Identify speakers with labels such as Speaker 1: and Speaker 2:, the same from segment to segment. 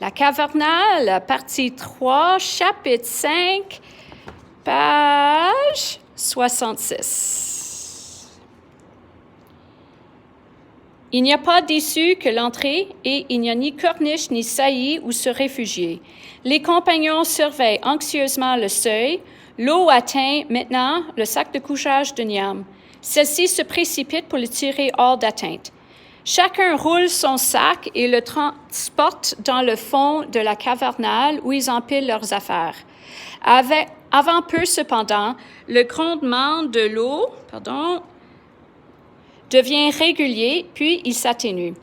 Speaker 1: La Cavernale, partie 3, chapitre 5, page 66. Il n'y a pas d'issue que l'entrée et il n'y a ni corniche ni saillie où se réfugier. Les compagnons surveillent anxieusement le seuil. L'eau atteint maintenant le sac de couchage de Niam. Celle-ci se précipite pour le tirer hors d'atteinte. Chacun roule son sac et le transporte dans le fond de la cavernale où ils empilent leurs affaires. Avant peu, cependant, le grondement de l'eau devient régulier, puis il s'atténue.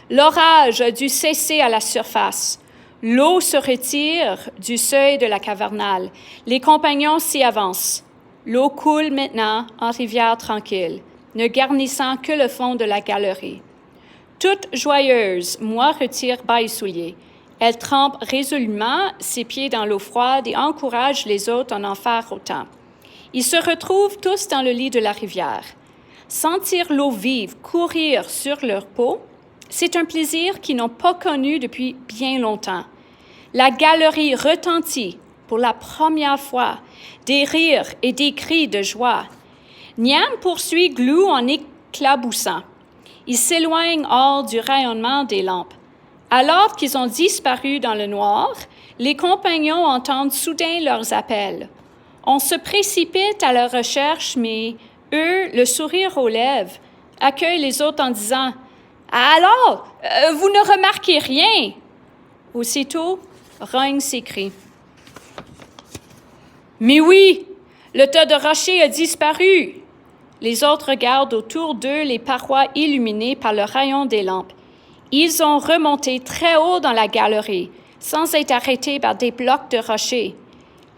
Speaker 1: L'orage a dû cesser à la surface. L'eau se retire du seuil de la cavernale. Les compagnons s'y avancent. L'eau coule maintenant en rivière tranquille, ne garnissant que le fond de la galerie. Toute joyeuse, moi retire bas et souliers. Elle trempe résolument ses pieds dans l'eau froide et encourage les autres à en faire autant. Ils se retrouvent tous dans le lit de la rivière. Sentir l'eau vive courir sur leur peau, c'est un plaisir qu'ils n'ont pas connu depuis bien longtemps. La galerie retentit pour la première fois, des rires et des cris de joie. Niam poursuit Glou en éclaboussant. Ils s'éloignent hors du rayonnement des lampes. Alors qu'ils ont disparu dans le noir, les compagnons entendent soudain leurs appels. On se précipite à leur recherche, mais eux, le sourire aux lèvres, accueillent les autres en disant « Alors, vous ne remarquez rien ?» Aussitôt, Rogne s'écrie « Mais oui, le tas de rochers a disparu !» Les autres regardent autour d'eux les parois illuminées par le rayon des lampes. Ils ont remonté très haut dans la galerie, sans être arrêtés par des blocs de rochers.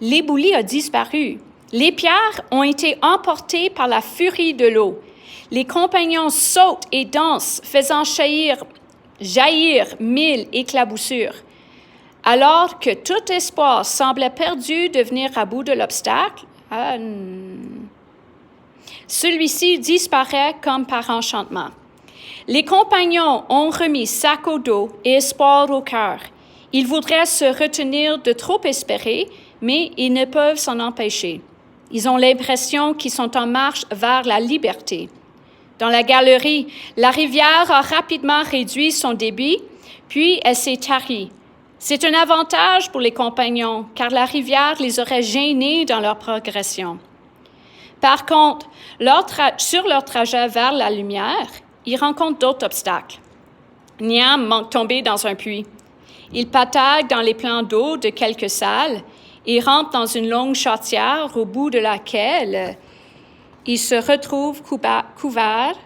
Speaker 1: L'éboulis a disparu. Les pierres ont été emportées par la furie de l'eau. Les compagnons sautent et dansent, faisant jaillir 1000 éclaboussures. Alors que tout espoir semblait perdu de venir à bout de l'obstacle, celui-ci disparaît comme par enchantement. Les compagnons ont remis sac au dos et espoir au cœur. Ils voudraient se retenir de trop espérer, mais ils ne peuvent s'en empêcher. Ils ont l'impression qu'ils sont en marche vers la liberté. Dans la galerie, la rivière a rapidement réduit son débit, puis elle s'est tarie. C'est un avantage pour les compagnons, car la rivière les aurait gênés dans leur progression. Par contre, sur leur trajet vers la lumière, ils rencontrent d'autres obstacles. Niam manque tomber dans un puits. Il patague dans les plans d'eau de quelques salles et rentre dans une longue chaudière au bout de laquelle il se retrouve couvert